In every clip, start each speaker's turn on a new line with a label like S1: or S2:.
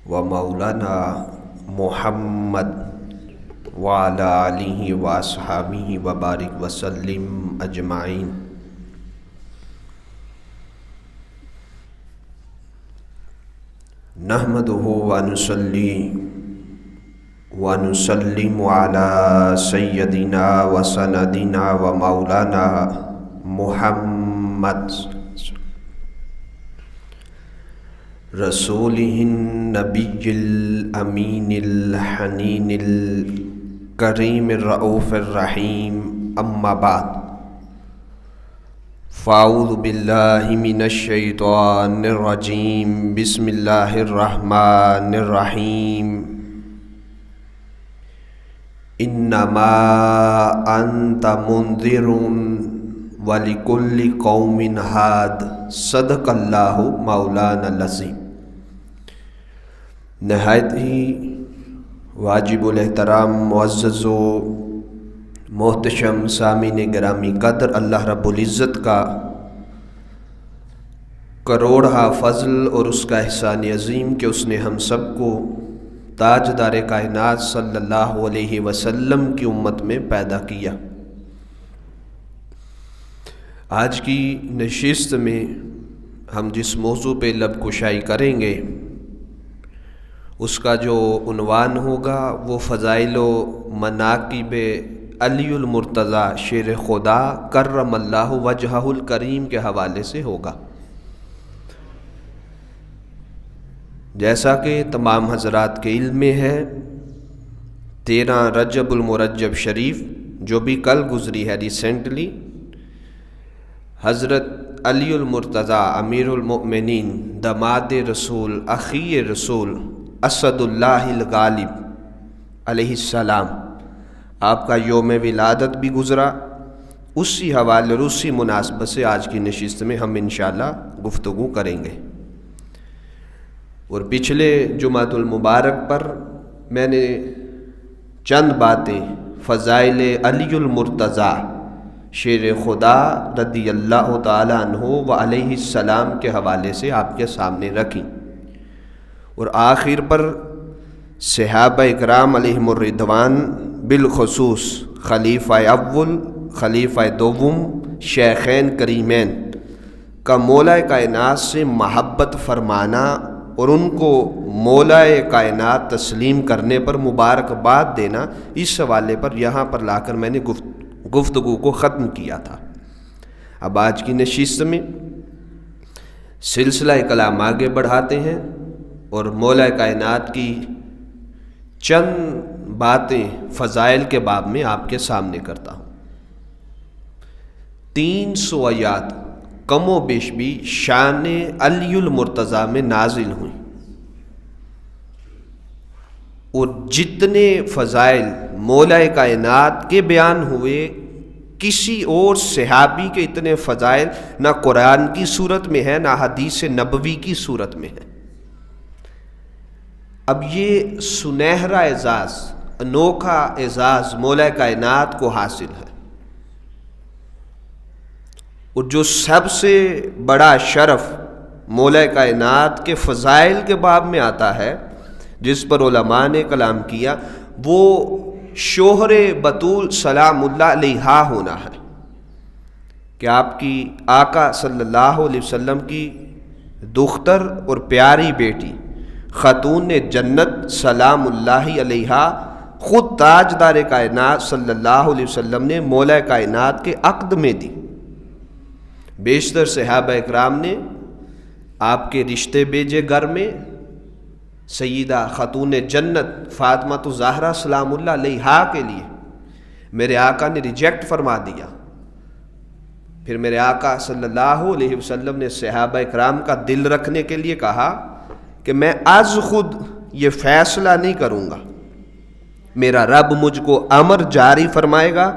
S1: و مولانا محمد وعلی آلہ و اصحابہ و بارک وسلم اجمعین۔ نحمدہ و نصلی و نسلم علی سیدنا و سندنا و مولانا محمد رسولہ النبی الامین الحنین الکریم الرؤوف الرحیم، اما بعد فاعوذ باللہ من الشیطان الرجیم، بسم اللہ الرحمن الرحیم۔ انما انت منذر ولکل قوم ہاد، صدق اللہ مولانا العظیم۔ نہایت ہی واجب الاحترام معزز و محتشم سامعین گرامی قدر، اللہ رب العزت کا کروڑہا فضل اور اس کا احسان عظیم کہ اس نے ہم سب کو تاجدار کائنات صلی اللہ علیہ وسلم کی امت میں پیدا کیا۔ آج کی نشست میں ہم جس موضوع پہ لب کشائی کریں گے اس کا جو عنوان ہوگا وہ فضائل و مناقب علی المرتضیٰ شیر خدا کرم اللہ وجہہ الکریم کے حوالے سے ہوگا۔ جیسا کہ تمام حضرات کے علم میں ہے، 13 رجب المرجب شریف جو بھی کل گزری ہے ریسنٹلی، حضرت علی المرتضیٰ امیر المؤمنین داماد رسول اخی رسول اسد اللہ الغالب علیہ السلام، آپ کا یوم ولادت بھی گزرا۔ اسی حوالے اور اسی مناسبت سے آج کی نشست میں ہم انشاءاللہ گفتگو کریں گے۔ اور پچھلے جمعۃ المبارک پر میں نے چند باتیں فضائل علی المرتضیٰ شیر خدا رضی اللہ تعالی عنہ و علیہ السلام کے حوالے سے آپ کے سامنے رکھی، اور آخر پر صحابہ اکرام علیہم الرضوان بالخصوص خلیفہ اول، خلیفہ دوم، شیخین کریمین کا مولا کائنات سے محبت فرمانا اور ان کو مولا کائنات تسلیم کرنے پر مبارکباد دینا، اس حوالے پر یہاں پر لا کر میں نے گفتگو کو ختم کیا تھا۔ اب آج کی نشست میں سلسلہ کلام آگے بڑھاتے ہیں اور مولا کائنات کی چند باتیں فضائل کے باب میں آپ کے سامنے کرتا ہوں۔ 300 آیات کم و بیش بھی شان علی المرتضیٰ میں نازل ہوئیں، اور جتنے فضائل مولا کائنات کے بیان ہوئے کسی اور صحابی کے اتنے فضائل نہ قرآن کی صورت میں ہے نہ حدیث نبوی کی صورت میں ہے۔ اب یہ سنہرا اعزاز، انوکھا اعزاز مولا کائنات کو حاصل ہے، اور جو سب سے بڑا شرف مولا کائنات کے فضائل کے باب میں آتا ہے جس پر علماء نے کلام کیا، وہ شوہر بطول سلام اللہ علیہا ہونا ہے، کہ آپ کی آقا صلی اللہ علیہ وسلم کی دختر اور پیاری بیٹی خاتون جنت سلام اللہ علیہا خود تاجدار کائنات صلی اللہ علیہ وسلم نے مولا کائنات کے عقد میں دی۔ بیشتر صحابہ اکرام نے آپ کے رشتے بھیجے گھر میں، سیدہ خاتون جنت فاطمہ الزہرا سلام اللہ علیہا کے لیے میرے آقا نے ریجیکٹ فرما دیا۔ پھر میرے آقا صلی اللہ علیہ وسلم نے صحابہ اکرام کا دل رکھنے کے لیے کہا کہ میں از خود یہ فیصلہ نہیں کروں گا، میرا رب مجھ کو امر جاری فرمائے گا،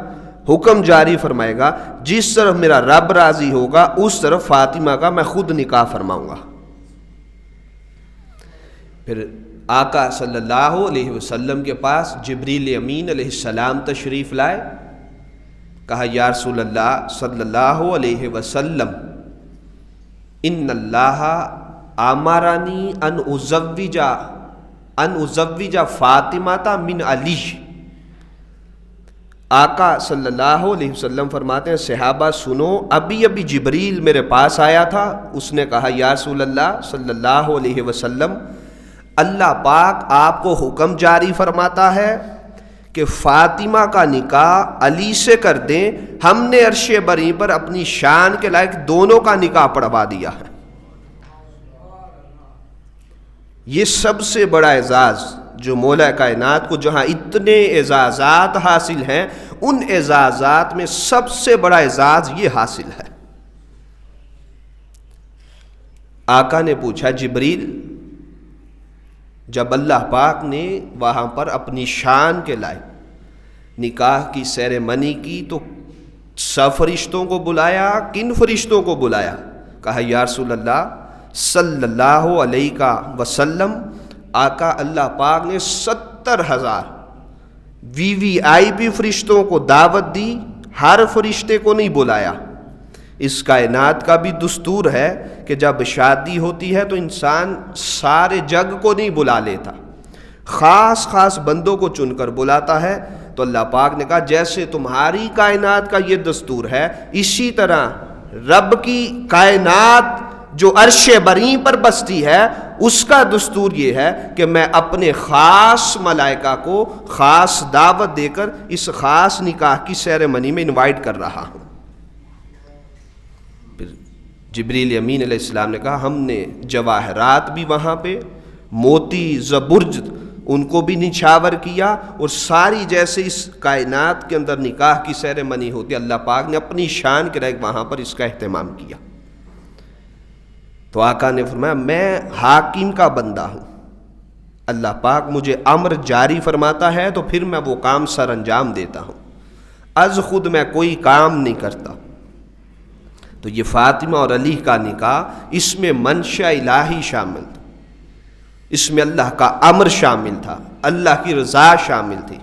S1: حکم جاری فرمائے گا، جس طرف میرا رب راضی ہوگا اس طرف فاطمہ کا میں خود نکاح فرماؤں گا۔ پھر آقا صلی اللہ علیہ وسلم کے پاس جبریل امین علیہ السلام تشریف لائے، کہا یا رسول اللہ صلی اللہ علیہ وسلم ان اللہ امرنی ان ازوج ان ازوج فاطمہ من علی. آقا صلی اللہ علیہ وسلم فرماتے ہیں صحابہ سنو، ابھی ابھی جبریل میرے پاس آیا تھا، اس نے کہا یا رسول اللہ صلی اللہ علیہ وسلم، اللہ پاک آپ کو حکم جاری فرماتا ہے کہ فاطمہ کا نکاح علی سے کر دیں. ہم نے عرش بری پر اپنی شان کے لائق دونوں کا نکاح پڑھوا دیا ہے. یہ سب سے بڑا اعزاز جو مولا کائنات کو جہاں اتنے اعزازات حاصل ہیں، ان اعزازات میں سب سے بڑا اعزاز یہ حاصل ہے. آقا نے پوچھا جبریل، جب اللہ پاک نے وہاں پر اپنی شان کے لائق نکاح کی سیریمنی کی تو سب فرشتوں کو بلایا، کن فرشتوں کو بلایا؟ کہا یا رسول اللہ صلی اللہ علیہ وسلم، آقا اللہ پاک نے 70,000 VVIP فرشتوں کو دعوت دی، ہر فرشتے کو نہیں بلایا. اس کائنات کا بھی دستور ہے کہ جب شادی ہوتی ہے تو انسان سارے جگ کو نہیں بلا لیتا، خاص خاص بندوں کو چن کر بلاتا ہے. تو اللہ پاک نے کہا جیسے تمہاری کائنات کا یہ دستور ہے، اسی طرح رب کی کائنات جو عرش بری پر بستی ہے اس کا دستور یہ ہے کہ میں اپنے خاص ملائکہ کو خاص دعوت دے کر اس خاص نکاح کی سیریمنی میں انوائٹ کر رہا ہوں. پھر جبریل امین علیہ السلام نے کہا ہم نے جواہرات بھی وہاں پہ، موتی زبرج ان کو بھی نچھاور کیا، اور ساری جیسے اس کائنات کے اندر نکاح کی سیریمنی ہوتی ہے اللہ پاک نے اپنی شان کے لائق وہاں پر اس کا اہتمام کیا. تو آقا نے فرمایا میں حاکم کا بندہ ہوں، اللہ پاک مجھے امر جاری فرماتا ہے تو پھر میں وہ کام سر انجام دیتا ہوں، از خود میں کوئی کام نہیں کرتا. تو یہ فاطمہ اور علی کا نکاح، اس میں منشا الہی شامل تھا، اس میں اللہ کا امر شامل تھا، اللہ کی رضا شامل تھی.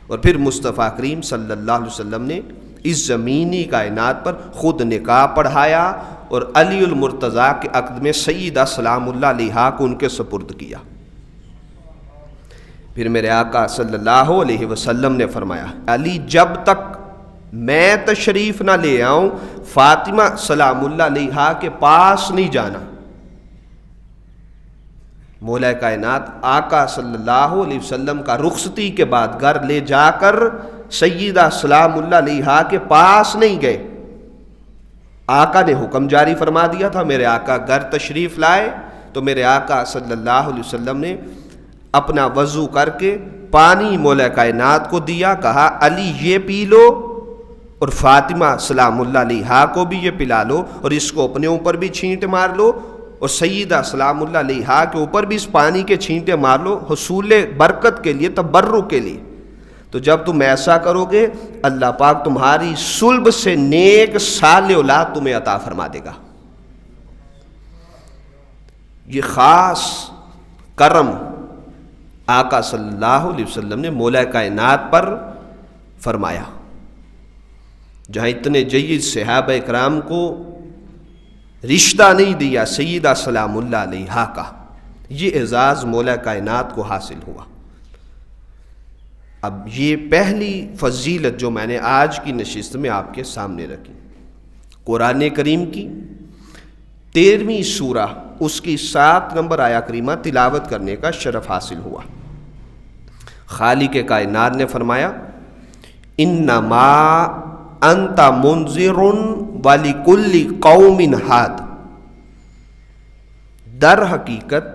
S1: اور پھر مصطفیٰ کریم صلی اللہ علیہ وسلم نے اس زمینی کائنات پر خود نکاح پڑھایا اور علی المرتضیٰ کے عقد میں سیدہ سلام اللہ علیہا کو ان کے سپرد کیا. پھر میرے آقا صلی اللہ علیہ وسلم نے فرمایا علی جب تک میں تشریف نہ لے آؤں فاطمہ سلام اللہ علیہا کے پاس نہیں جانا. مولا کائنات آقا صلی اللہ علیہ وسلم کا رخصتی کے بعد گھر لے جا کر سیدہ سلام اللہ علیہا کے پاس نہیں گئے. آقا نے حکم جاری فرما دیا تھا، میرے آقا گھر تشریف لائے تو میرے آقا صلی اللہ علیہ وسلم نے اپنا وضو کر کے پانی مولا کائنات کو دیا، کہا علی یہ پی لو اور فاطمہ سلام اللہ علیہا کو بھی یہ پلا لو، اور اس کو اپنے اوپر بھی چھینٹ مار لو اور سیدہ سلام اللہ علیہا کے اوپر بھی اس پانی کے چھینٹے مار لو، حصول برکت کے لیے، تبرک کے لیے. تو جب تم ایسا کرو گے اللہ پاک تمہاری صلب سے نیک صالح اولاد تمہیں عطا فرما دے گا. یہ خاص کرم آقا صلی اللہ علیہ وسلم نے مولا کائنات پر فرمایا. جہاں اتنے جید صحابہ اکرام کو رشتہ نہیں دیا سیدہ سلام اللہ علیہا کا، یہ اعزاز مولا کائنات کو حاصل ہوا. اب یہ پہلی فضیلت جو میں نے آج کی نشست میں آپ کے سامنے رکھی، قرآن کریم کی 13ویں سورہ اس کی 7 نمبر آیہ کریمہ تلاوت کرنے کا شرف حاصل ہوا. خالق کائنات نے فرمایا انما انت منذر ولکل قوم ہاد، در حقیقت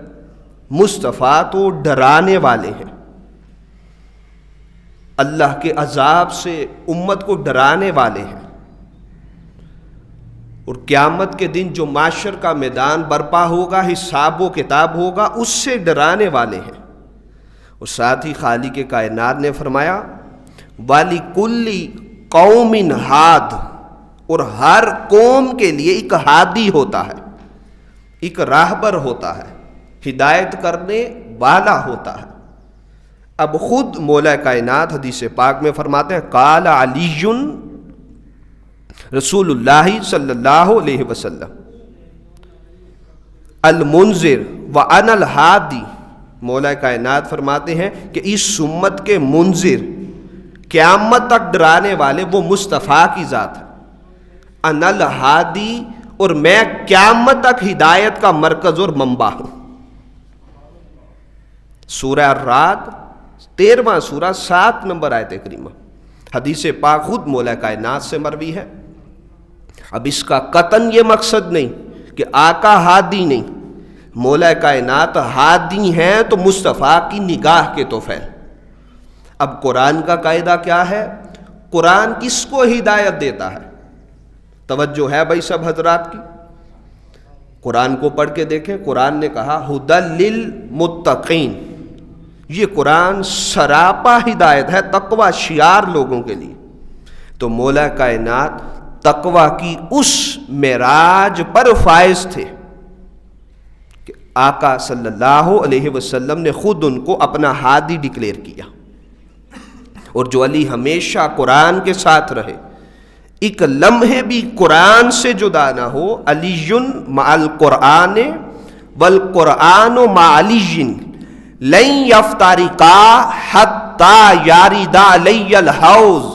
S1: مصطفیٰ تو ڈرانے والے ہیں، اللہ کے عذاب سے امت کو ڈرانے والے ہیں، اور قیامت کے دن جو معاشر کا میدان برپا ہوگا، حساب و کتاب ہوگا، اس سے ڈرانے والے ہیں. اور ساتھ ہی خالق کائنات نے فرمایا وَلِكُلِّ قَوْمٍ ہاد، اور ہر قوم کے لیے ایک ہادی ہوتا ہے، ایک راہبر ہوتا ہے، ہدایت کرنے والا ہوتا ہے. اب خود مولا کائنات حدیث پاک میں فرماتے ہیں قال علی رسول اللہ صلی اللہ علیہ وسلم المنذر وانا الہادی، مولا کائنات فرماتے ہیں کہ اس امت کے منذر، قیامت تک ڈرانے والے وہ مصطفیٰ کی ذات ہے، انا الہادی، اور میں قیامت تک ہدایت کا مرکز اور منبع ہوں۔ سورہ الرعد 13واں سورہ 7 نمبر آیت کریمہ، حدیث پاک خود مولا کائنات سے مروی ہے۔ اب اس کا قطعاً یہ مقصد نہیں کہ آقا ہادی نہیں، مولا کائنات ہادی ہیں تو مصطفیٰ کی نگاہ کے طفیل۔ اب قرآن کا قاعدہ کیا ہے؟ قرآن کس کو ہدایت دیتا ہے؟ توجہ ہے بھائی سب حضرات کی؟ قرآن کو پڑھ کے دیکھیں، قرآن نے کہا ھدی للمتقین، یہ قرآن سراپا ہدایت ہے تقوی شیار لوگوں کے لیے۔ تو مولا کائنات تقوی کی اس معراج پر فائز تھے کہ آقا صلی اللہ علیہ وسلم نے خود ان کو اپنا ہادی ڈکلیئر کیا۔ اور جو علی ہمیشہ قرآن کے ساتھ رہے، ایک لمحے بھی قرآن سے جدا نہ ہو، علی مع القرآن والقرآن مع علی لن یفترقا حتی یاردا علی الحوض۔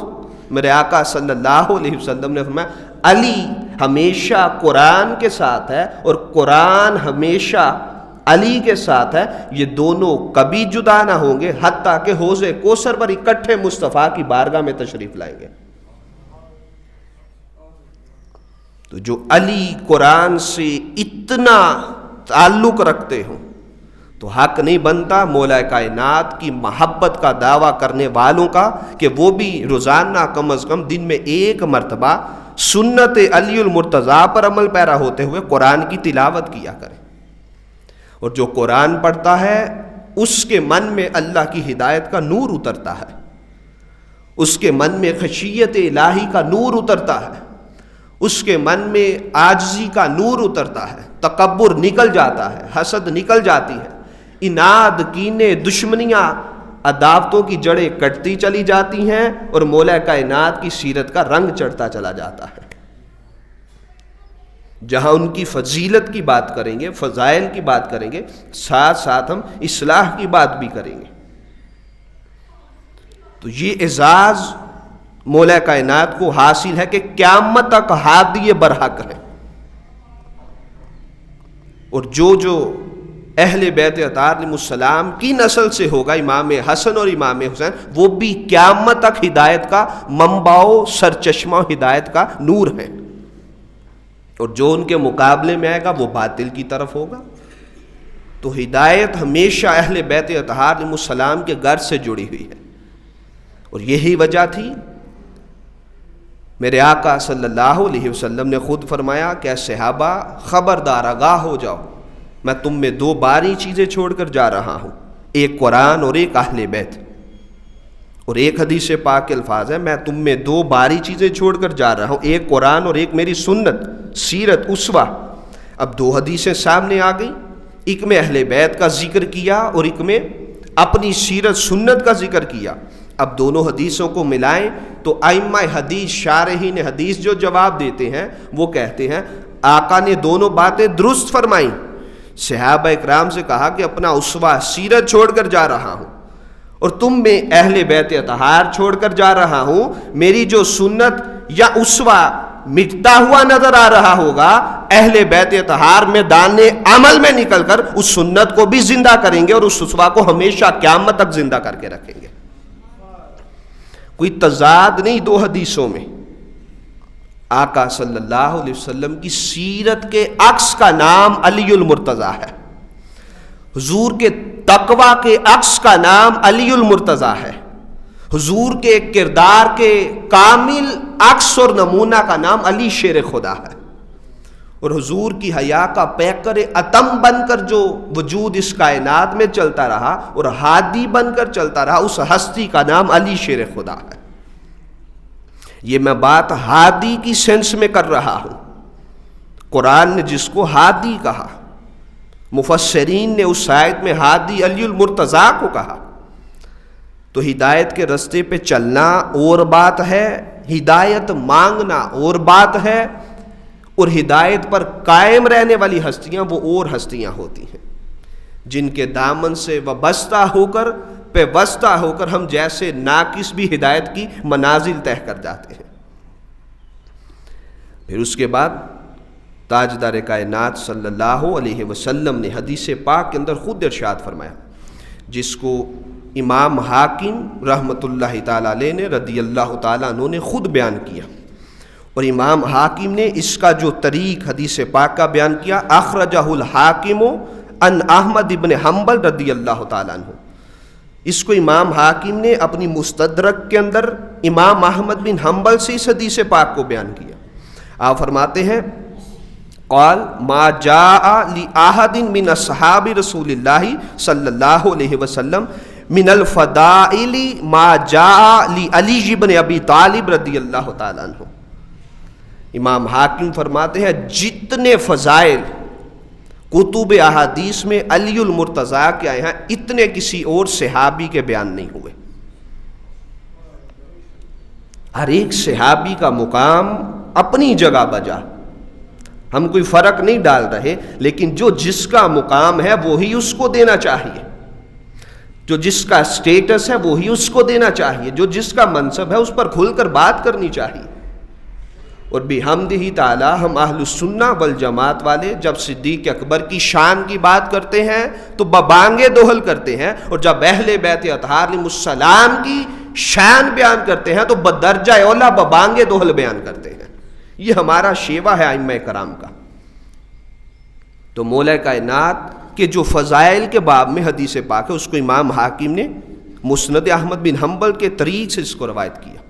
S1: میرے آقا صلی اللہ علیہ وسلم نے فرمایا علی ہمیشہ قرآن کے ساتھ ہے اور قرآن ہمیشہ علی کے ساتھ ہے، یہ دونوں کبھی جدا نہ ہوں گے حتیٰ کہ حوض کوثر پر اکٹھے مصطفیٰ کی بارگاہ میں تشریف لائیں گے۔ تو جو علی قرآن سے اتنا تعلق رکھتے ہوں تو حق نہیں بنتا مولا کائنات کی محبت کا دعویٰ کرنے والوں کا کہ وہ بھی روزانہ کم از کم دن میں ایک مرتبہ سنت علی المرتضیٰ پر عمل پیرا ہوتے ہوئے قرآن کی تلاوت کیا کریں۔ اور جو قرآن پڑھتا ہے اس کے من میں اللہ کی ہدایت کا نور اترتا ہے، اس کے من میں خشیت الہی کا نور اترتا ہے، اس کے من میں عاجزی کا نور اترتا ہے، تکبر نکل جاتا ہے، حسد نکل جاتی ہے، اناد، کینے، دشمنیاں، عداوتوں کی جڑیں کٹتی چلی جاتی ہیں اور مولا کائنات کی سیرت کا رنگ چڑھتا چلا جاتا ہے۔ جہاں ان کی فضیلت کی بات کریں گے، فضائل کی بات کریں گے، ساتھ ساتھ ہم اصلاح کی بات بھی کریں گے۔ تو یہ اعزاز مولا کائنات کو حاصل ہے کہ قیامت تک ہادی برحق ہے، اور جو اہل بیت اطہار علیہ السلام کی نسل سے ہوگا، امام حسن اور امام حسین، وہ بھی قیامت تک ہدایت کا منبع و سرچشمہ و ہدایت کا نور ہے، اور جو ان کے مقابلے میں آئے گا وہ باطل کی طرف ہوگا۔ تو ہدایت ہمیشہ اہل بیت اطہار علیہ السلام کے گھر سے جڑی ہوئی ہے، اور یہی وجہ تھی میرے آقا صلی اللہ علیہ وسلم نے خود فرمایا کہ اے صحابہ خبردار آگاہ ہو جاؤ، میں تم میں دو باری چیزیں چھوڑ کر جا رہا ہوں، ایک قرآن اور ایک اہل بیت۔ اور ایک حدیث پاک کے الفاظ ہے میں تم میں دو باری چیزیں چھوڑ کر جا رہا ہوں، ایک قرآن اور ایک میری سنت، سیرت، اسوہ۔ اب دو حدیثیں سامنے آ گئی، ایک میں اہل بیت کا ذکر کیا اور ایک میں اپنی سیرت سنت کا ذکر کیا۔ اب دونوں حدیثوں کو ملائیں تو ائمہ حدیث، شارحین حدیث جو جواب دیتے ہیں وہ کہتے ہیں آقا نے دونوں باتیں درست فرمائیں۔ صحابہ اکرام سے کہا کہ اپنا اسوہ سیرت چھوڑ کر جا رہا ہوں، اور تم میں اہل بیت اطہار چھوڑ کر جا رہا ہوں، میری جو سنت یا اسوہ مٹتا ہوا نظر آ رہا ہوگا، اہل بیت اطہار میں دانے عمل میں نکل کر اس سنت کو بھی زندہ کریں گے اور اس اسوہ کو ہمیشہ قیامت تک زندہ کر کے رکھیں گے۔ کوئی تضاد نہیں دو حدیثوں میں۔ آقا صلی اللہ علیہ وسلم کی سیرت کے عکس کا نام علی المرتضیٰ ہے، حضور کے تقوی کے عکس کا نام علی المرتضیٰ ہے، حضور کے کردار کے کامل عکس اور نمونہ کا نام علی شیر خدا ہے، اور حضور کی حیا کا پیکر اتم بن کر جو وجود اس کائنات میں چلتا رہا اور ہادی بن کر چلتا رہا، اس ہستی کا نام علی شیر خدا ہے۔ یہ میں بات ہادی کی سینس میں کر رہا ہوں۔ قرآن نے جس کو ہادی کہا، مفسرین نے اس آیت میں ہادی علی المرتضیٰ کو کہا۔ تو ہدایت کے رستے پہ چلنا اور بات ہے، ہدایت مانگنا اور بات ہے، اور ہدایت پر قائم رہنے والی ہستیاں وہ اور ہستیاں ہوتی ہیں۔ جن کے دامن سے وابستہ ہو کر پیوستہ ہو کر ہم جیسے ناقص بھی ہدایت کی منازل طے کر جاتے ہیں۔ پھر اس کے بعد تاجدار کائنات صلی اللہ علیہ وسلم نے حدیث پاک کے اندر خود ارشاد فرمایا، جس کو امام حاکم رحمۃ اللہ تعالیٰ علیہ نے رضی اللہ تعالیٰ عنہ نے خود بیان کیا، اور امام حاکم نے اس کا جو طریق حدیث پاک کا بیان کیا، اخرجہ الحاکم عن احمد ابن حنبل رضی اللہ تعالیٰ عنہ، اس کو امام حاکم نے اپنی مستدرک کے اندر امام احمد بن حنبل سے اس حدیث پاک کو بیان کیا۔ آپ فرماتے ہیں قال ما جاء لأحد من اصحاب رسول اللہ صلی اللہ علیہ وسلم من الفضائل ما جاء لعلی بن ابی طالب رضی اللہ تعالیٰ عنہ۔ امام حاکم فرماتے ہیں جتنے فضائل کتب احادیث میں علی المرتضیٰ کے آئے ہیں اتنے کسی اور صحابی کے بیان نہیں ہوئے۔ ہر ایک صحابی کا مقام اپنی جگہ بجا، ہم کوئی فرق نہیں ڈال رہے، لیکن جو جس کا مقام ہے وہی اس کو دینا چاہیے، جو جس کا سٹیٹس ہے وہی اس کو دینا چاہیے، جو جس کا منصب ہے اس پر کھل کر بات کرنی چاہیے۔ اور بحمدہ تعالی ہم اہل السنہ والجماعت والے جب صدیق اکبر کی شان کی بات کرتے ہیں تو ببانگ دوہل کرتے ہیں، اور جب اہل بیت اطہار علیہم السلام کی شان بیان کرتے ہیں تو بدرجہ اولا ببانگ دوہل بیان کرتے ہیں۔ یہ ہمارا شیوہ ہے ائمہ کرام کا۔ تو مولا کائنات کے جو فضائل کے باب میں حدیث پاک ہے اس کو امام حاکم نے مسند احمد بن حنبل کے طریق سے اس کو روایت کیا۔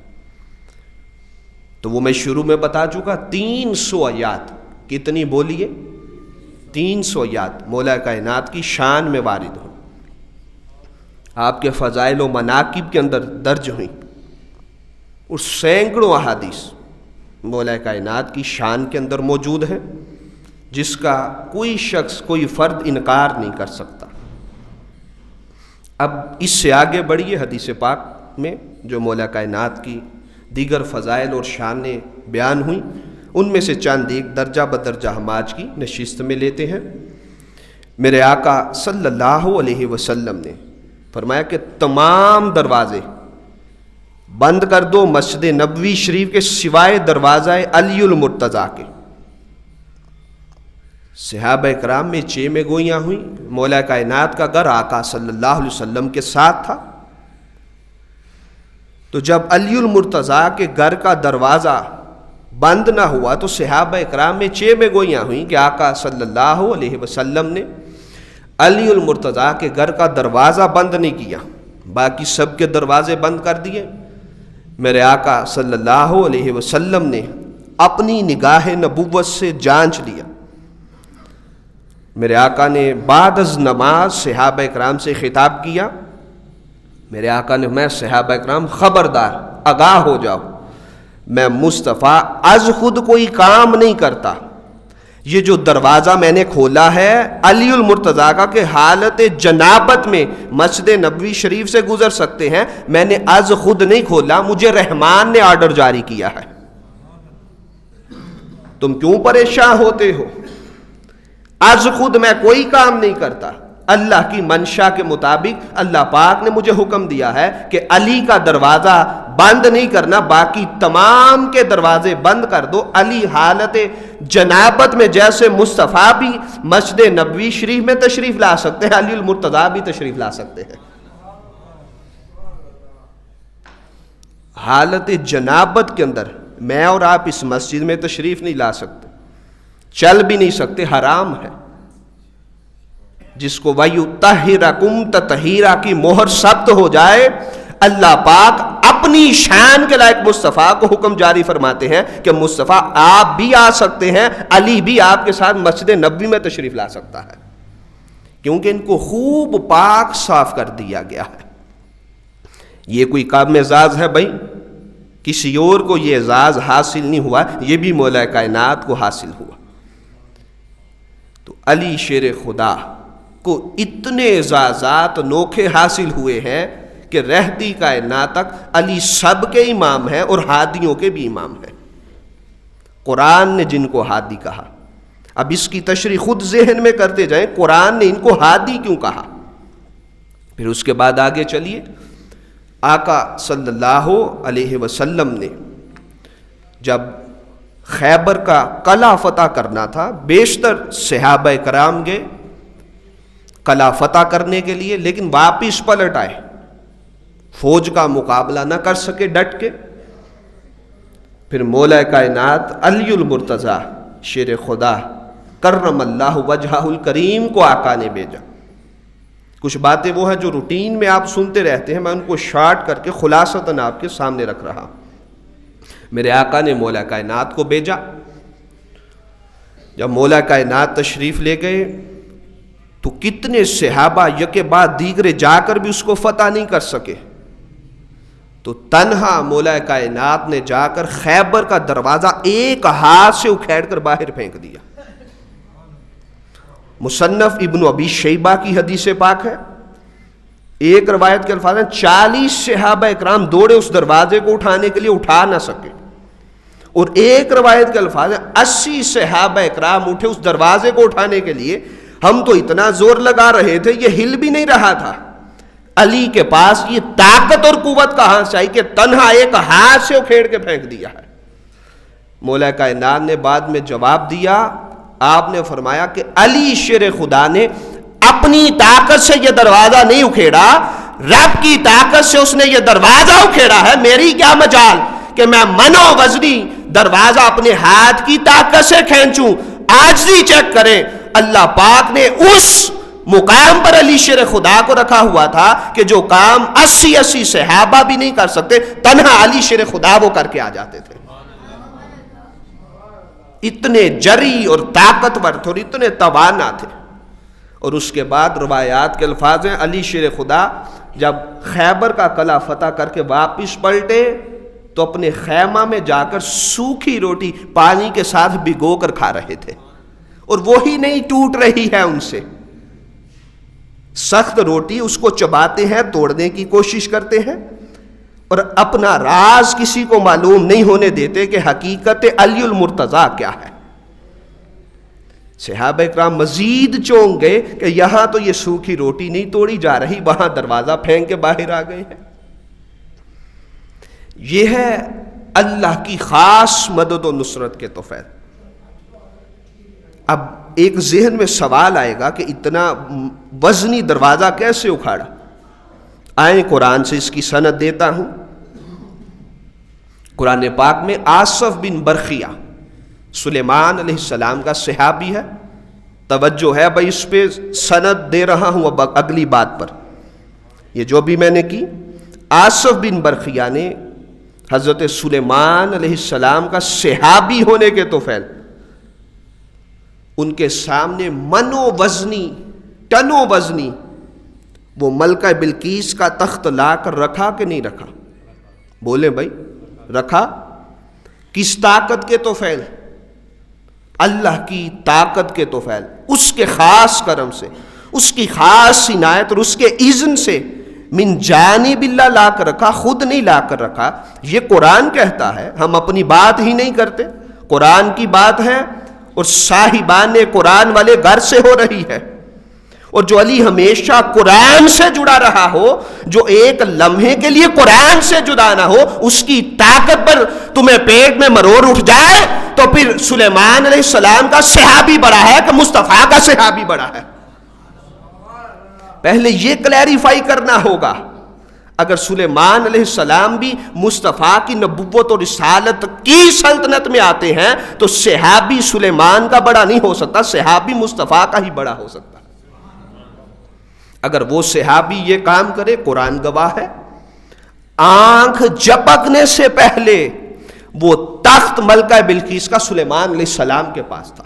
S1: تو وہ میں شروع میں بتا چکا، 300 آیات، کتنی بولیے؟ 300 آیات مولا کائنات کی شان میں وارد ہوں، آپ کے فضائل و مناقب کے اندر درج ہوئیں، اور سینکڑوں احادیث مولا کائنات کی شان کے اندر موجود ہیں جس کا کوئی شخص کوئی فرد انکار نہیں کر سکتا۔ اب اس سے آگے بڑھیے حدیث پاک میں جو مولا کائنات کی دیگر فضائل اور شانیں بیان ہوئیں، ان میں سے چند ایک درجہ بدرجہ ہم آج کی نشست میں لیتے ہیں۔ میرے آقا صلی اللہ علیہ وسلم نے فرمایا کہ تمام دروازے بند کر دو مسجد نبوی شریف کے سوائے دروازہ علی المرتضیٰ کے۔ صحابہ کرام میں چے میں گوئیاں ہوئیں، مولا کائنات کا گھر آقا صلی اللہ علیہ وسلم کے ساتھ تھا، تو جب علی المرتضیٰ کے گھر کا دروازہ بند نہ ہوا تو صحابہ کرام میں چے میں گوئیاں ہوئیں کہ آقا صلی اللہ علیہ وسلم نے علی المرتضیٰ کے گھر کا دروازہ بند نہیں کیا، باقی سب کے دروازے بند کر دیے۔ میرے آقا صلی اللہ علیہ وسلم نے اپنی نگاہ نبوت سے جانچ لیا۔ میرے آقا نے بعد از نماز صحابہ کرام سے خطاب کیا، میرے آقا نے میں صحابہ کرام خبردار آگاہ ہو جاؤ، میں مصطفیٰ از خود کوئی کام نہیں کرتا، یہ جو دروازہ میں نے کھولا ہے علی المرتضیٰ کا کہ حالت جنابت میں مسجد نبوی شریف سے گزر سکتے ہیں، میں نے از خود نہیں کھولا، مجھے رحمان نے آرڈر جاری کیا ہے۔ تم کیوں پریشان ہوتے ہو؟ از خود میں کوئی کام نہیں کرتا، اللہ کی منشا کے مطابق اللہ پاک نے مجھے حکم دیا ہے کہ علی کا دروازہ بند نہیں کرنا، باقی تمام کے دروازے بند کر دو۔ علی حالت جنابت میں جیسے مصطفیٰ بھی مسجد نبوی شریف میں تشریف لا سکتے ہیں، علی المرتضیٰ بھی تشریف لا سکتے ہیں۔ حالت جنابت کے اندر میں اور آپ اس مسجد میں تشریف نہیں لا سکتے، چل بھی نہیں سکتے، حرام ہے۔ جس کو وَيُطَهِّرَكُمْ تَطْهِيرًا کی مہر ثبت ہو جائے، اللہ پاک اپنی شان کے لائق مصطفیٰ کو حکم جاری فرماتے ہیں کہ مصطفیٰ آپ بھی آ سکتے ہیں، علی بھی آپ کے ساتھ مسجد نبوی میں تشریف لا سکتا ہے، کیونکہ ان کو خوب پاک صاف کر دیا گیا ہے۔ یہ کوئی کام اعزاز ہے بھائی، کسی اور کو یہ اعزاز حاصل نہیں ہوا، یہ بھی مولا کائنات کو حاصل ہوا۔ تو علی شیر خدا کو اتنے اعزازات انوکھے حاصل ہوئے ہیں کہ رہتی کائنات تک علی سب کے امام ہیں اور ہادیوں کے بھی امام ہیں۔ قرآن نے جن کو ہادی کہا، اب اس کی تشریح خود ذہن میں کرتے جائیں، قرآن نے ان کو ہادی کیوں کہا؟ پھر اس کے بعد آگے چلیے، آقا صلی اللہ علیہ وسلم نے جب خیبر کا قلعہ فتح کرنا تھا، بیشتر صحابہ کرام گئے قلعہ فتح کرنے کے لیے، لیکن واپس پلٹ آئے، فوج کا مقابلہ نہ کر سکے ڈٹ کے۔ پھر مولا کائنات علی المرتضیٰ شیر خدا کرم اللہ وجہہ الکریم کو آقا نے بھیجا۔ کچھ باتیں وہ ہیں جو روٹین میں آپ سنتے رہتے ہیں، میں ان کو شارٹ کر کے خلاصتاً آپ کے سامنے رکھ رہا ہوں۔ میرے آقا نے مولا کائنات کو بھیجا۔ جب مولا کائنات تشریف لے گئے تو کتنے صحابہ یکے بعد دیگرے جا کر بھی اس کو فتح نہیں کر سکے، تو تنہا مولا کائنات نے جا کر خیبر کا دروازہ ایک ہاتھ سے اکھیڑ کر باہر پھینک دیا۔ مصنف ابن ابی شیبہ کی حدیث پاک ہے، ایک روایت کے الفاظ ہیں 40 صحابہ اکرام دوڑے اس دروازے کو اٹھانے کے لیے، اٹھا نہ سکے، اور ایک روایت کے الفاظ ہیں 80 صحابہ اکرام اٹھے اس دروازے کو اٹھانے کے لیے، ہم تو اتنا زور لگا رہے تھے یہ ہل بھی نہیں رہا تھا۔ علی کے پاس یہ طاقت اور قوت کہاں سے آئی کہ تنہا ایک ہاتھ سے اکھیڑ کے پھینک دیا ہے؟ مولا کائنات نے بعد میں جواب دیا، آپ نے فرمایا کہ علی شیر خدا نے اپنی طاقت سے یہ دروازہ نہیں اکھیڑا، رب کی طاقت سے اس نے یہ دروازہ اکھیڑا ہے، میری کیا مجال کہ میں منو وزنی دروازہ اپنے ہاتھ کی طاقت سے کھینچوں۔ عاجزی چیک کریں، اللہ پاک نے اس مقام پر علی شیر خدا کو رکھا ہوا تھا کہ جو کام 80 صحابہ بھی نہیں کر سکتے، تنہا علی شیر خدا وہ کر کے آ جاتے تھے۔ اتنے جری اور طاقتور تھے اور اتنے توانا تھے۔ اور اس کے بعد روایات کے الفاظ ہیں، علی شیر خدا جب خیبر کا قلعہ فتح کر کے واپس پلٹے تو اپنے خیمہ میں جا کر سوکھی روٹی پانی کے ساتھ بھگو کر کھا رہے تھے، اور وہی نہیں ٹوٹ رہی ہے ان سے۔ سخت روٹی اس کو چباتے ہیں، توڑنے کی کوشش کرتے ہیں، اور اپنا راز کسی کو معلوم نہیں ہونے دیتے کہ حقیقت علی المرتضیٰ کیا ہے۔ صحابہ اکرام مزید چونک گئے کہ یہاں تو یہ سوکھی روٹی نہیں توڑی جا رہی، وہاں دروازہ پھینک کے باہر آ گئے ہیں۔ یہ ہے اللہ کی خاص مدد و نصرت کے توفیق۔ اب ایک ذہن میں سوال آئے گا کہ اتنا وزنی دروازہ کیسے اکھاڑا؟ آئیں قرآن سے اس کی سند دیتا ہوں۔ قرآن پاک میں آصف بن برخیہ سلیمان علیہ السلام کا صحابی ہے، توجہ ہے بھائی، اس پہ سند دے رہا ہوں اب اگلی بات پر۔ یہ جو بھی میں نے کی، آصف بن برخیہ نے حضرت سلیمان علیہ السلام کا صحابی ہونے کے توفیل ان کے سامنے منو وزنی ٹنو وزنی وہ ملکہ بلقیس کا تخت لا کر رکھا کہ نہیں رکھا؟ بولیں بھائی، رکھا۔ کس طاقت کے توفیل؟ اللہ کی طاقت کے توفیل، اس کے خاص کرم سے، اس کی خاص عنایت اور اس کے اذن سے من جانب اللہ لا کر رکھا، خود نہیں لا کر رکھا۔ یہ قرآن کہتا ہے، ہم اپنی بات ہی نہیں کرتے، قرآن کی بات ہے اور صاحبان قرآن والے گھر سے ہو رہی ہے۔ اور جو علی ہمیشہ قرآن سے جڑا رہا ہو، جو ایک لمحے کے لیے قرآن سے جدا نہ ہو، اس کی طاقت پر تمہیں پیٹ میں مرور اٹھ جائے تو پھر سلیمان علیہ السلام کا صحابی بڑا ہے کہ مصطفیٰ کا صحابی بڑا ہے؟ پہلے یہ کلیریفائی کرنا ہوگا۔ اگر سلیمان علیہ السلام بھی مصطفیٰ کی نبوت اور رسالت کی سلطنت میں آتے ہیں تو صحابی سلیمان کا بڑا نہیں ہو سکتا، صحابی مصطفیٰ کا ہی بڑا ہو سکتا۔ اگر وہ صحابی یہ کام کرے، قرآن گواہ ہے، آنکھ جھپکنے سے پہلے وہ تخت ملکہ بلقیس کا سلیمان علیہ السلام کے پاس تھا۔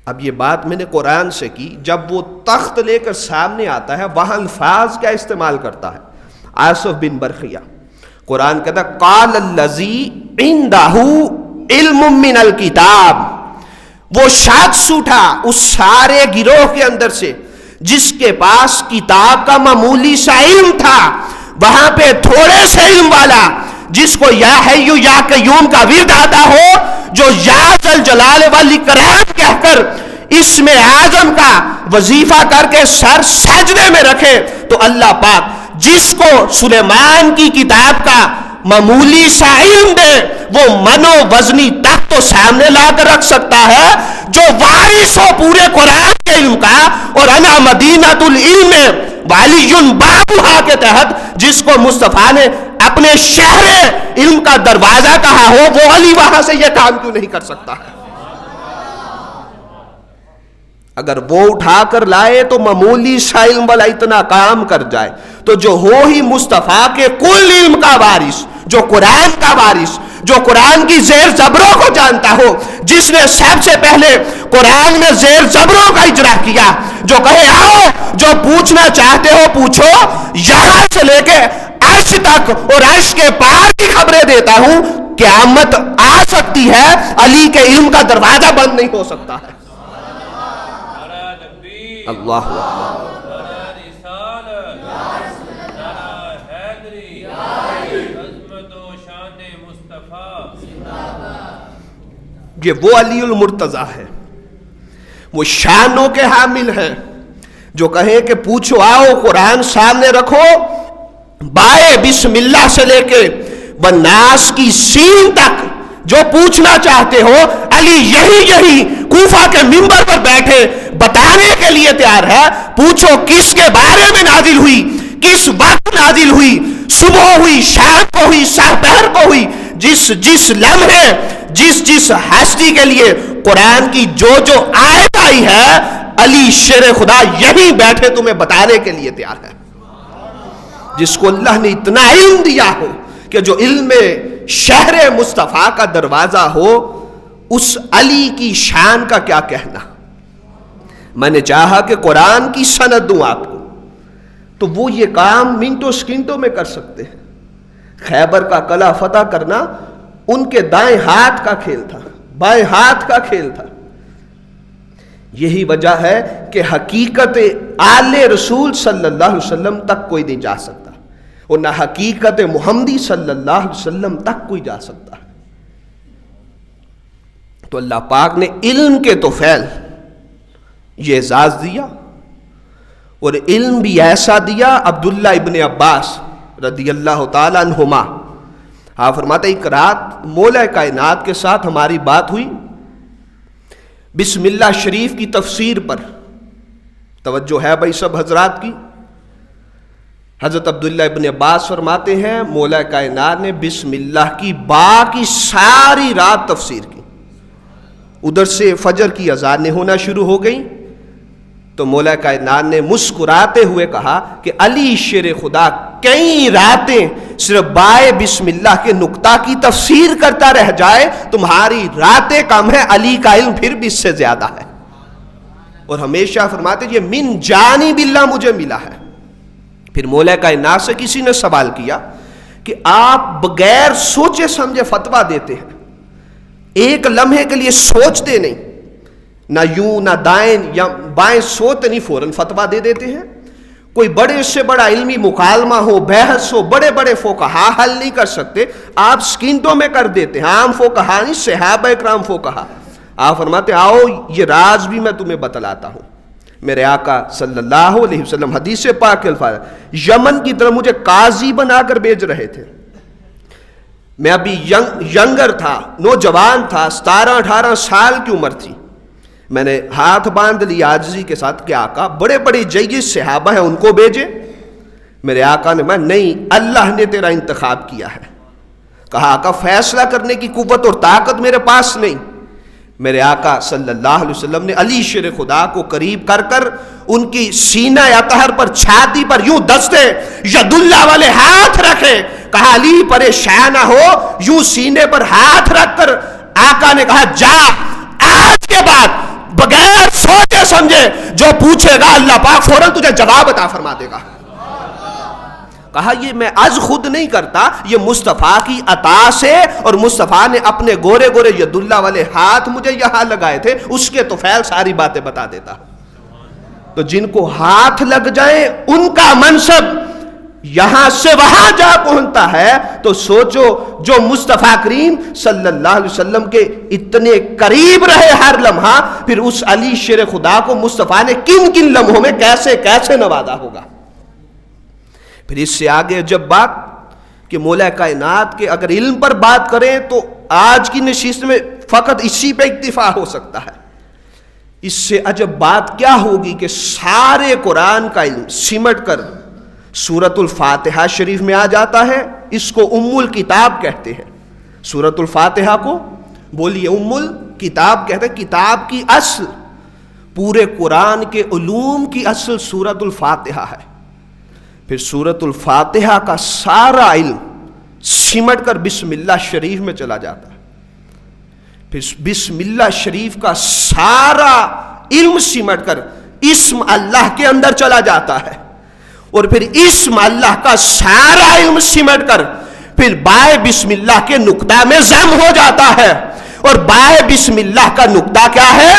S1: اب یہ بات میں نے قرآن سے کی، جب وہ تخت لے کر سامنے آتا ہے وہاں الفاظ کیا استعمال کرتا ہے؟ آصف بن برخیہ، قرآن کہتا ہے قال الذی عندہ علم من الکتاب، وہ شخص اٹھا اس سارے گروہ کے اندر سے جس کے پاس کتاب کا معمولی سا علم تھا، وہاں پہ تھوڑے سے علم والا جس کو یا حیو یا قیوم کا ورد آتا ہو، جو یا ذل جلال والاکرام کہہ کر اسم اعظم کا وظیفہ کر کے سر سجدے میں رکھے، تو اللہ پاک جس کو سلیمان کی کتاب کا معمولی سا علم دے، وہ منو وزنی تخت تو سامنے لا کر رکھ سکتا ہے۔ جو وارث ہو پورے قرآن کے علم کا، اور انا مدینۃ العلم وعلی بابھا کے تحت جس کو مصطفیٰ نے اپنے شہر علم کا دروازہ کہا ہو، وہ علی وہاں سے یہ کام کیوں نہیں کر سکتا ہے؟ اگر وہ اٹھا کر لائے تو معمولی سا علم والا اتنا کام کر جائے، تو جو ہو ہی مصطفیٰ کے کل علم کا وارث، جو قرآن کا وارث، جو قرآن کی زیر زبروں کو جانتا ہو، جس نے سب سے پہلے قرآن میں زیر زبروں کا اجرا کیا، جو کہے آؤ جو پوچھنا چاہتے ہو پوچھو، یہاں سے لے کے عرش تک اور عرش کے پار کی خبریں دیتا ہوں، قیامت آ سکتی ہے، علی کے علم کا دروازہ بند نہیں ہو سکتا ہے۔ اللہ یہ وہ علی المرتضیٰ ہے، وہ شانوں کے حامل ہے، جو کہے کہ پوچھو آؤ، قرآن سامنے رکھو، بائے بسم اللہ سے لے کے والناس کی سین تک جو پوچھنا چاہتے ہو، علی یہی کوفہ کے منبر پر بیٹھے بتانے کے لیے تیار ہے۔ پوچھو کس کے بارے میں نازل ہوئی، کس وقت نازل ہوئی، صبح ہوئی، شام کو ہوئی، سحر کو ہوئی، جس لمحے جس ہستی کے لیے قرآن کی جو آیت آئی ہے، علی شیر خدا یہی بیٹھے تمہیں بتانے کے لیے تیار ہے۔ جس کو اللہ نے اتنا علم دیا ہو کہ جو علم شہر مصطفیٰ کا دروازہ ہو، اس علی کی شان کا کیا کہنا۔ میں نے چاہا کہ قرآن کی سند دوں آپ کو، تو وہ یہ کام منٹوں سیکنڈوں میں کر سکتے ہیں۔ خیبر کا قلعہ فتح کرنا ان کے دائیں ہاتھ کا کھیل تھا، بائیں ہاتھ کا کھیل تھا۔ یہی وجہ ہے کہ حقیقت آل رسول صلی اللہ علیہ وسلم تک کوئی نہیں جا سکتا، اور نہ حقیقت محمدی صلی اللہ علیہ وسلم تک کوئی جا سکتا ہے۔ تو اللہ پاک نے علم کے طفیل یہ اعزاز دیا، اور علم بھی ایسا دیا۔ عبداللہ ابن عباس رضی اللہ تعالی عنہما آپ فرماتے ایک رات مولا کائنات کے ساتھ ہماری بات ہوئی بسم اللہ شریف کی تفسیر پر۔ توجہ ہے بھائی سب حضرات کی۔ حضرت عبداللہ ابن عباس فرماتے ہیں مولا کائنات نے بسم اللہ کی باقی ساری رات تفسیر کی۔ ادھر سے فجر کی اذانیں ہونا شروع ہو گئیں، تو مولا کائنات نے مسکراتے ہوئے کہا کہ علی شیر خدا کئی راتیں صرف بائے بسم اللہ کے نقطہ کی تفسیر کرتا رہ جائے، تمہاری راتیں کم ہے، علی کا علم پھر بھی اس سے زیادہ ہے۔ اور ہمیشہ فرماتے یہ من جانب اللہ مجھے ملا ہے۔ پھر مولا کائنات سے کسی نے سوال کیا کہ آپ بغیر سوچے سمجھے فتویٰ دیتے ہیں، ایک لمحے کے لیے سوچتے نہیں، نہ یوں نہ دائیں یا بائیں سوچتے نہیں، فوراً فتویٰ دے دیتے ہیں۔ کوئی بڑے سے بڑا علمی مکالمہ ہو، بحث ہو، بڑے بڑے فقہا حل نہیں کر سکتے، آپ سکینٹوں میں کر دیتے ہیں۔ عام فقہا نہیں، صحابہ اکرام فقہا۔ آپ فرماتے آؤ یہ راز بھی میں تمہیں بتلاتا ہوں۔ میرے آقا صلی اللہ علیہ وسلم حدیث پاک کے الفاظ، یمن کی طرف مجھے قاضی بنا کر بھیج رہے تھے، میں ابھی ینگر تھا، نوجوان تھا، 17-18 سال کی عمر تھی۔ میں نے ہاتھ باندھ لی عاجزی کے ساتھ کہ آقا بڑے بڑے جید صحابہ ہیں ان کو بھیجے۔ میرے آقا نے میں نہیں، اللہ نے تیرا انتخاب کیا ہے۔ کہا آقا فیصلہ کرنے کی قوت اور طاقت میرے پاس نہیں۔ میرے آقا صلی اللہ علیہ وسلم نے علی شیر خدا کو قریب کر کر ان کی سینہ اطہر پر، چھاتی پر یوں دستے ید اللہ والے ہاتھ رکھے، کہا علی پریشان نہ ہو، یوں سینے پر ہاتھ رکھ کر آقا نے کہا جا، آج کے بعد بغیر سوچے سمجھے جو پوچھے گا اللہ پاک فوراً تجھے جواب عطا فرما دے گا۔ کہا یہ میں از خود نہیں کرتا، یہ مصطفیٰ کی عطا سے، اور مصطفیٰ نے اپنے گورے گورے ید اللہ والے ہاتھ مجھے یہاں لگائے تھے، اس کے تو فیل ساری باتیں بتا دیتا۔ تو جن کو ہاتھ لگ جائیں ان کا منصب یہاں سے وہاں جا پہنچتا ہے تو سوچو جو مصطفیٰ کریم صلی اللہ علیہ وسلم کے اتنے قریب رہے ہر لمحہ، پھر اس علی شیر خدا کو مصطفیٰ نے کن کن لمحوں میں کیسے کیسے نوازا ہوگا۔ پھر اس سے آگے جب بات کہ مولا کائنات کے اگر علم پر بات کریں تو آج کی نشست میں فقط اسی پہ اکتفا ہو سکتا ہے۔ اس سے عجب بات کیا ہوگی کہ سارے قرآن کا علم سمٹ کر سورۃ الفاتحہ شریف میں آ جاتا ہے۔ اس کو ام الکتاب کہتے ہیں، سورۃ الفاتحہ کو بولیے ام الکتاب کہتے ہیں۔ کتاب کی اصل، پورے قرآن کے علوم کی اصل سورۃ الفاتحہ ہے۔ پھر سورۃ الفاتحہ کا سارا علم سمٹ کر بسم اللہ شریف میں چلا جاتا ہے۔ پھر بسم اللہ شریف کا سارا علم سمٹ کر اسم اللہ کے اندر چلا جاتا ہے، اور پھر اسم اللہ کا سارا علم سمٹ کر پھر بائے بسم اللہ کے نقطہ میں ضم ہو جاتا ہے۔ اور بائے بسم اللہ کا نقطہ کیا ہے؟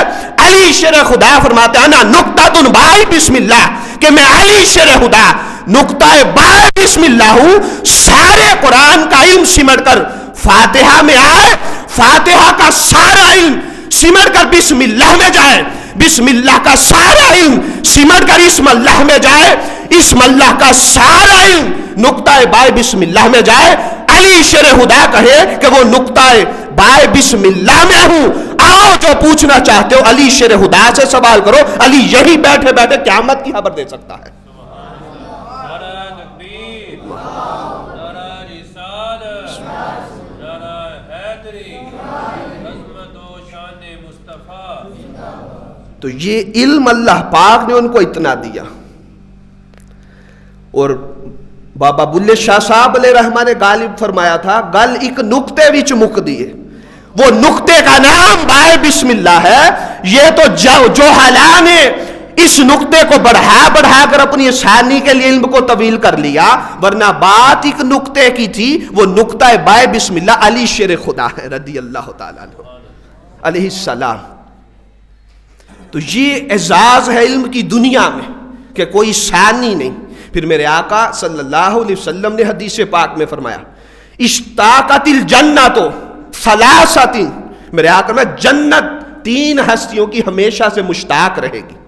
S1: علی شیر خدا فرماتے ہیں نا نقطہ بائے بسم اللہ، کہ میں علی شیر خدا نقطہ بائے بسم اللہ ہوں۔ سارے قرآن کا علم سمٹ کر فاتحہ میں آئے، فاتحہ کا سارا علم سمٹ کر بسم اللہ میں جائے، بسم اللہ کا سارا علم سمٹ کر اسم اللہ میں جائے، اسم اللہ کا سارا علم نقطہ بائے بسم اللہ میں جائے۔ علی شیر خدا کہے کہ وہ نقطہ بائے بسم اللہ میں ہوں، آؤ جو پوچھنا چاہتے ہو علی شیر خدا سے سوال کرو، علی یہی بیٹھے بیٹھے قیامت کی خبر دے سکتا ہے۔ تو یہ علم اللہ پاک نے ان کو اتنا دیا۔ اور بابا بلے شاہ صاحب علیہ رحمہ نے غالب فرمایا تھا گل ایک نقطے وچ مک دیے، وہ نقطے کا نام بائے بسم اللہ ہے۔ یہ تو جو حالہ نے اس نقطے کو بڑھا کر اپنی آسانی کے لیے علم کو طویل کر لیا، ورنہ بات ایک نقطے کی تھی۔ وہ نقطہ بائے بسم اللہ علی شیر خدا ہے رضی اللہ تعالیٰ عنہ علیہ السلام۔ تو یہ اعزاز ہے علم کی دنیا میں کہ کوئی ثانی نہیں۔ پھر میرے آقا صلی اللہ علیہ وسلم نے حدیث پاک میں فرمایا اشتاقت الجنت ثلاثۃ، میرے آقا میں جنت تین ہستیوں کی ہمیشہ سے مشتاق رہے گی۔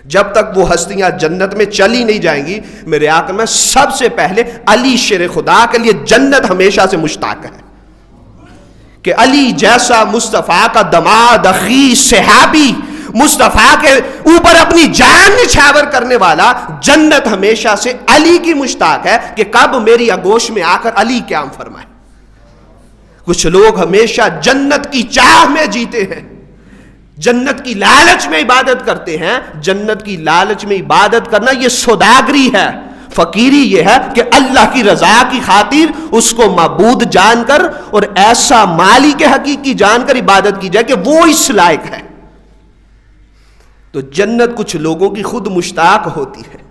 S1: جب تک وہ ہستیاں جنت میں چلی نہیں جائیں گی، میرے آقا میں سب سے پہلے علی شیر خدا کے لیے جنت ہمیشہ سے مشتاق ہے کہ علی جیسا مصطفیٰ کا دماد اخی صحابی، مصطفیٰ کے اوپر اپنی جان نچھاور کرنے والا جنت ہمیشہ سے علی کی مشتاق ہے کہ کب میری آغوش میں آ کر علی قیام فرمائے۔ کچھ لوگ ہمیشہ جنت کی چاہ میں جیتے ہیں، جنت کی لالچ میں عبادت کرتے ہیں۔ جنت کی لالچ میں عبادت کرنا یہ سوداگری ہے، فقیری یہ ہے کہ اللہ کی رضا کی خاطر اس کو معبود جان کر اور ایسا مالک حقیقی جان کر عبادت کی جائے کہ وہ اس لائق ہے۔ تو جنت کچھ لوگوں کی خود مشتاق ہوتی ہے،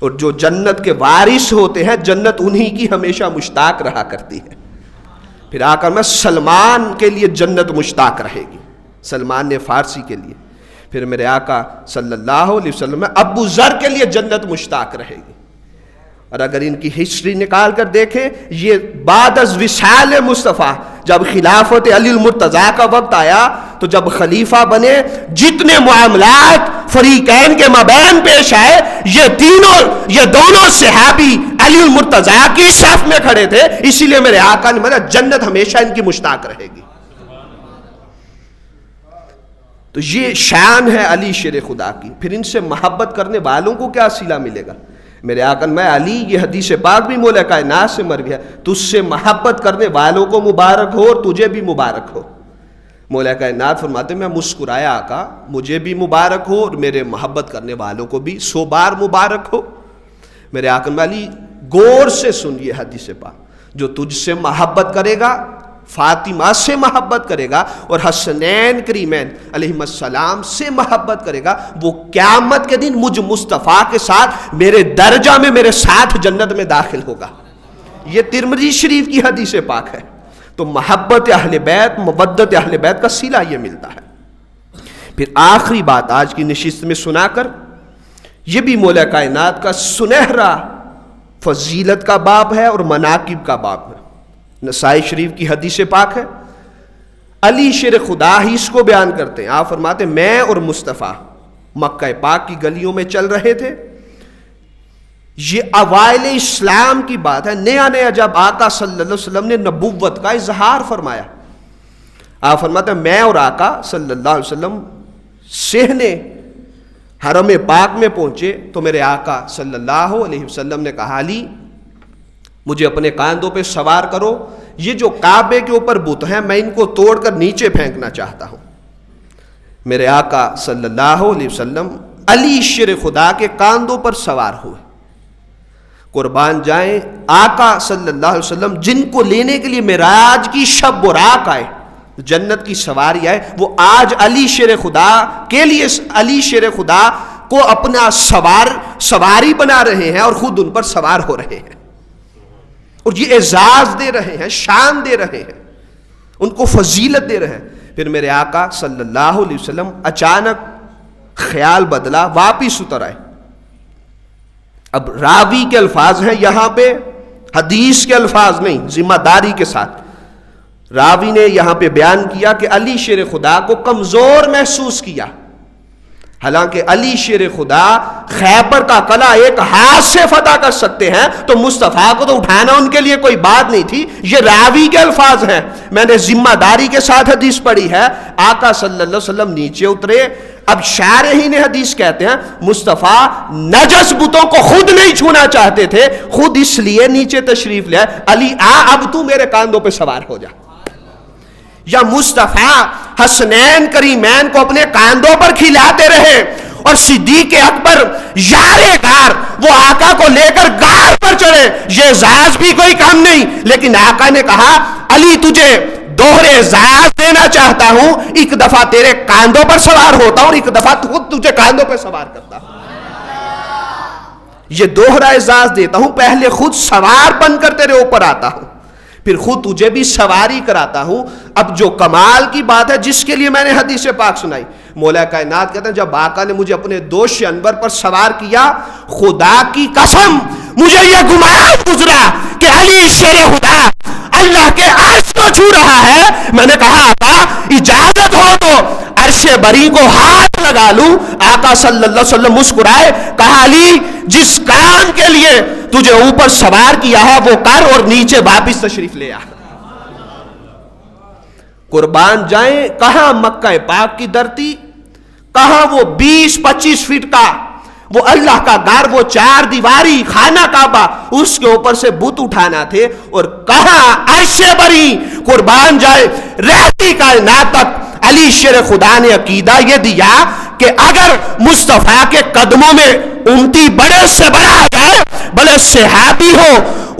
S1: اور جو جنت کے وارث ہوتے ہیں جنت انہی کی ہمیشہ مشتاق رہا کرتی ہے۔ پھر آ کر میں سلمان کے لیے جنت مشتاق رہے گی، سلمان نے فارسی کے لیے۔ پھر میرے آقا صلی اللہ علیہ وسلم میں ابو ذر کے لیے جنت مشتاق رہے گی۔ اور اگر ان کی ہسٹری نکال کر دیکھیں، یہ بعد از وصال مصطفیٰ جب خلافت علی المرتضیٰ کا وقت آیا تو جب خلیفہ بنے، جتنے معاملات فریقین کے مابین پیش آئے، یہ دونوں صحابی علی المرتضیٰ کی صف میں کھڑے تھے۔ اسی لیے میرے آقا نے مانا جنت ہمیشہ ان کی مشتاق رہے گی۔ تو یہ شان ہے علی شیر خدا کی۔ پھر ان سے محبت کرنے والوں کو کیا صلہ ملے گا؟ میرے آقا میں علی، یہ حدیث پاک بھی مولا کائنات سے مروی ہے، تجھ سے محبت کرنے والوں کو مبارک ہو اور تجھے بھی مبارک ہو۔ مولا کائنات فرماتے ہیں میں مسکرایا آقا مجھے بھی مبارک ہو اور میرے محبت کرنے والوں کو بھی 100 بار مبارک ہو۔ میرے آقا میں علی غور سے سن یہ حدیث پاک، جو تجھ سے محبت کرے گا، فاطمہ سے محبت کرے گا اور حسنین کریمین علیہم السلام سے محبت کرے گا، وہ قیامت کے دن مجھ مصطفیٰ کے ساتھ میرے درجہ میں میرے ساتھ جنت میں داخل ہوگا۔ یہ ترمذی شریف کی حدیث پاک ہے۔ تو محبت اہل بیت، مودت اہل بیت کا صلہ یہ ملتا ہے۔ پھر آخری بات آج کی نشست میں سنا کر، یہ بھی مولا کائنات کا سنہرا فضیلت کا باب ہے اور مناقب کا باب ہے. نسائی شریف کی حدیث پاک ہے. علی شیر خدا ہی اس کو بیان کرتے ہیں. آپ فرماتے ہیں میں اور مصطفیٰ مکہ پاک کی گلیوں میں چل رہے تھے. یہ اوائل اسلام کی بات ہے. نیا نیا جب آقا صلی اللہ علیہ وسلم نے نبوت کا اظہار فرمایا. آپ فرماتے ہیں میں اور آقا صلی اللہ علیہ وسلم صحنے حرم پاک میں پہنچے تو میرے آقا صلی اللہ علیہ وسلم نے کہا علی مجھے اپنے کاندھوں پہ سوار کرو. یہ جو کعبے کے اوپر بت ہیں میں ان کو توڑ کر نیچے پھینکنا چاہتا ہوں. میرے آقا صلی اللہ علیہ وسلم علی شیر خدا کے کاندھوں پر سوار ہوئے. قربان جائیں آقا صلی اللہ علیہ وسلم جن کو لینے کے لیے معراج کی شب براق آئے, جنت کی سواری آئے, وہ آج علی شیر خدا کے لیے علی شیر خدا کو اپنا سواری بنا رہے ہیں اور خود ان پر سوار ہو رہے ہیں اور یہ اعزاز دے رہے ہیں, شان دے رہے ہیں, ان کو فضیلت دے رہے ہیں. پھر میرے آقا صلی اللہ علیہ وسلم اچانک خیال بدلا, واپس اتر آئے. اب راوی کے الفاظ ہیں یہاں پہ, حدیث کے الفاظ نہیں, ذمہ داری کے ساتھ راوی نے یہاں پہ بیان کیا کہ علی شیر خدا کو کمزور محسوس کیا. حالانکہ علی شیر خدا خیبر کا قلعہ ایک ہاتھ سے فتح کر سکتے ہیں, تو مصطفیٰ کو تو اٹھانا ان کے لیے کوئی بات نہیں تھی. یہ راوی کے الفاظ ہیں, میں نے ذمہ داری کے ساتھ حدیث پڑھی ہے. آقا صلی اللہ علیہ وسلم نیچے اترے. اب شارحین حدیث کہتے ہیں مصطفیٰ نجس بتوں کو خود نہیں چھونا چاہتے تھے, خود اس لیے نیچے تشریف لے آئے. علی اب تو میرے کاندھوں پہ سوار ہو جا. یا مصطفیٰ حسنین کریمین کو اپنے کاندھوں پر کھلاتے رہے اور صدیق اکبر یار غار وہ آقا کو لے کر غار پر چڑھے. یہ اعزاز بھی کوئی کم نہیں, لیکن آقا نے کہا علی تجھے دوہرے اعزاز دینا چاہتا ہوں, ایک دفعہ تیرے کاندھوں پر سوار ہوتا ہوں اور ایک دفعہ خود تجھے کاندھوں پہ سوار کرتا ہوں. یہ دوہرا اعزاز دیتا ہوں, پہلے خود سوار بن کر تیرے اوپر آتا ہوں, پھر خود تجھے بھی سواری کراتا ہوں. اب جو کمال کی بات ہے جس کے لیے میں نے حدیث پاک سنائی, مولا کائنات کہتے ہیں جب آقا نے مجھے اپنے دوش انور پر سوار کیا, خدا کی قسم مجھے یہ گمان گزرا کہ علی شیر خدا اللہ کے عرش کو چھو رہا ہے. میں نے کہا آقا اجازت ہو تو عرش بری کو ہاتھ لگا لوں. آقا صلی اللہ علیہ وسلم مسکرائے, کہا علی جس کام کے لیے تجھے اوپر سوار کیا ہے وہ کر اور نیچے واپس تشریف لے آ. قربان جائیں کہاں مکہ پاک کی دھرتی, کہاں وہ 20-25 فٹ کا وہ اللہ کا گھر, وہ 4 دیواری خانہ کعبہ, اس کے اوپر سے بت اٹھانا تھے, اور کہاں عرش بری. قربان جائے رہتی کائنات تک علی شیر خدا نے عقیدہ یہ دیا کہ اگر مصطفیٰ کے قدموں میں امتی بڑے سے بڑا آ جائے, بڑے صحابی ہو,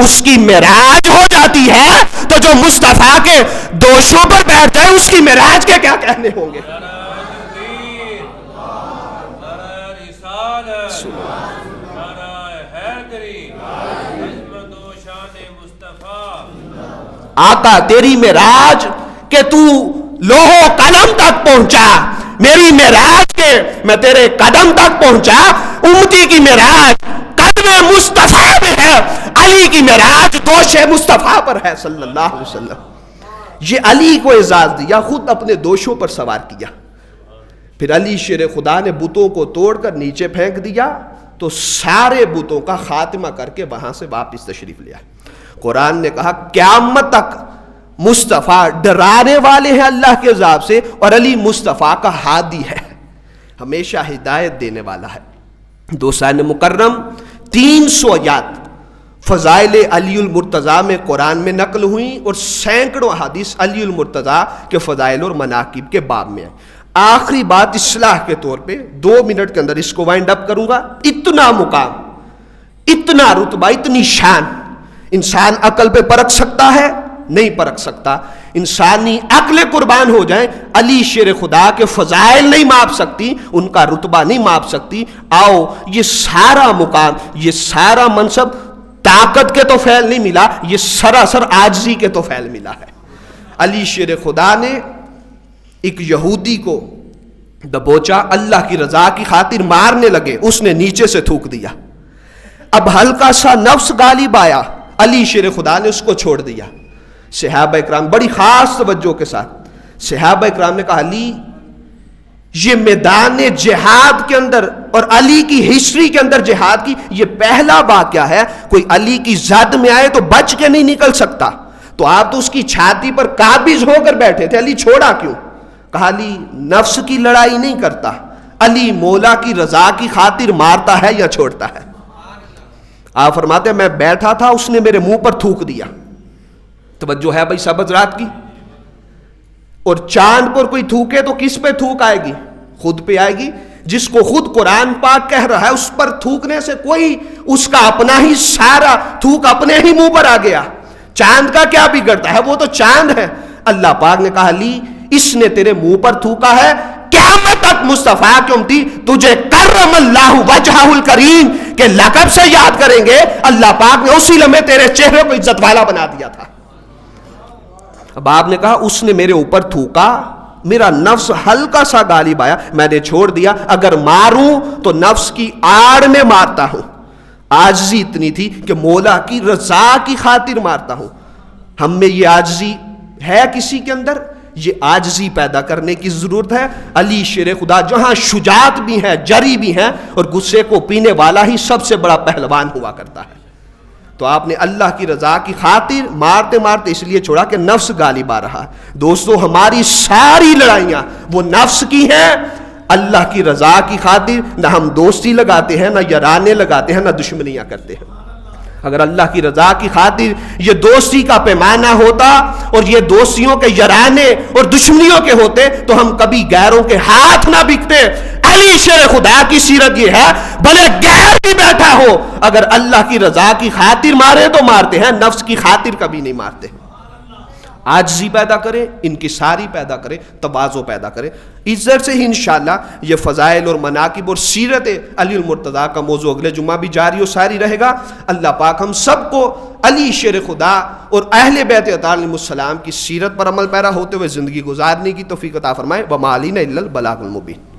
S1: اس کی معراج ہو جاتی ہے, تو جو مصطفیٰ کے دوشوں پر بیٹھ جائے اس کی معراج کے کیا کہنے ہوں گے. آقا تیری معراج کہ تو لوح و قلم تک پہنچا, میری معراج کے میں تیرے قدم تک پہنچا. امتی کی معراج قدم مصطفیٰ میں ہے, علی کی معراج دوش مصطفیٰ پر ہے صلی اللہ علیہ وسلم. یہ علی کو اعزاز دیا, خود اپنے دوشوں پر سوار کیا. پھر علی شیر خدا نے بتوں کو توڑ کر نیچے پھینک دیا, تو سارے بتوں کا خاتمہ کر کے وہاں سے واپس تشریف لیا. قرآن نے کہا قیامت تک مصطفیٰ ڈرانے والے ہیں اللہ کے عذاب سے, اور علی مصطفیٰ کا ہادی ہے, ہمیشہ ہدایت دینے والا ہے. دوستان مکرم 300 آیات فضائل علی المرتضیٰ میں قرآن میں نقل ہوئیں, اور سینکڑوں حدیث علی المرتضیٰ کے فضائل اور مناقب کے باب میں ہیں. آخری بات اصلاح کے طور پہ 2 منٹ کے اندر اس کو وائنڈ اپ کروں گا. اتنا مقام, اتنا رتبہ, اتنی شان انسان عقل پہ پرکھ سکتا ہے؟ نہیں پرکھ سکتا. انسانی عقل قربان ہو جائیں, علی شیر خدا کے فضائل نہیں ماپ سکتی, ان کا رتبہ نہیں ماپ سکتی. آؤ یہ سارا مقام, یہ سارا منصب طاقت کے تو فعل نہیں ملا, یہ سراسر عاجزی کے تو فعل ملا ہے. علی شیر خدا نے ایک یہودی کو دبوچا, اللہ کی رضا کی خاطر مارنے لگے, اس نے نیچے سے تھوک دیا. اب ہلکا سا نفس غالب آیا، علی شیر خدا نے اس کو چھوڑ دیا۔ صحابہ اکرام بڑی خاص توجہ کے ساتھ، صحابہ اکرام نے کہا علی یہ میدان جہاد کے اندر اور علی کی ہسٹری کے اندر جہاد کی یہ پہلا واقعہ ہے، کوئی علی کی زد میں آئے تو بچ کے نہیں نکل سکتا، تو آپ تو اس کی چھاتی پر قابض ہو کر بیٹھے تھے، علی چھوڑا کیوں؟ کہا علی نفس کی لڑائی نہیں کرتا، علی مولا کی رضا کی خاطر مارتا ہے یا چھوڑتا ہے۔ آپ فرماتے ہیں میں بیٹھا تھا، اس نے میرے منہ پر تھوک دیا۔ توجہ ہے بھائی سب حضرات کی؟ اور چاند پر کوئی تھوکے تو کس پہ تھوک آئے گی؟ خود پہ آئے گی۔ جس کو خود قرآن پاک کہہ رہا ہے اس پر تھوکنے سے کوئی اس کا اپنا ہی سارا تھوک اپنے ہی منہ پر آ گیا، چاند کا کیا بگڑتا ہے، وہ تو چاند ہے۔ اللہ پاک نے کہا علی اس نے تیرے منہ پر تھوکا ہے، قیامت تک مصطفیٰ کی امتی تجھے کرم اللہ وجہہ الکریم کے لقب سے یاد کریں گے۔ اللہ پاک نے اسی لمحے تیرے چہرے کو عزت والا بنا دیا تھا۔ اب آپ نے کہا اس نے میرے اوپر تھوکا، میرا نفس ہلکا سا غالب آیا، میں نے چھوڑ دیا، اگر ماروں تو نفس کی آڑ میں مارتا ہوں، عاجزی اتنی تھی کہ مولا کی رضا کی خاطر مارتا ہوں۔ ہم میں یہ عاجزی ہے کسی کے اندر؟ یہ عاجزی پیدا کرنے کی ضرورت ہے۔ علی شیر خدا جہاں شجاعت بھی ہے، جری بھی ہے، اور غصے کو پینے والا ہی سب سے بڑا پہلوان ہوا کرتا ہے۔ تو آپ نے اللہ کی رضا کی خاطر مارتے مارتے اس لیے چھوڑا کہ نفس غالب آ رہا ہے۔ دوستو ہماری ساری لڑائیاں وہ نفس کی ہیں، اللہ کی رضا کی خاطر نہ ہم دوستی لگاتے ہیں، نہ یارانے لگاتے ہیں، نہ دشمنیاں کرتے ہیں۔ اگر اللہ کی رضا کی خاطر یہ دوستی کا پیمانہ ہوتا اور یہ دوستیوں کے یارانے اور دشمنیوں کے ہوتے تو ہم کبھی غیروں کے ہاتھ نہ بکتے۔ علی شیر خدا کی سیرت یہ ہے، بھلے غیر بھی بیٹھا ہو اگر اللہ کی رضا کی خاطر مارے تو مارتے ہیں، نفس کی خاطر کبھی نہیں مارتے۔ عاجزی پیدا کرے، انکساری پیدا کرے، تواضع پیدا کرے۔ اس ذر سے ہی انشاءاللہ یہ فضائل اور مناقب اور سیرت علی المرتضیٰ کا موضوع اگلے جمعہ بھی جاری و ساری رہے گا۔ اللہ پاک ہم سب کو علی شیر خدا اور اہل بیت اطہار علیہم السلام کی سیرت پر عمل پیرا ہوتے ہوئے زندگی گزارنے کی توفیق عطا فرمائے۔ وما علینا الا البلاغ المبین۔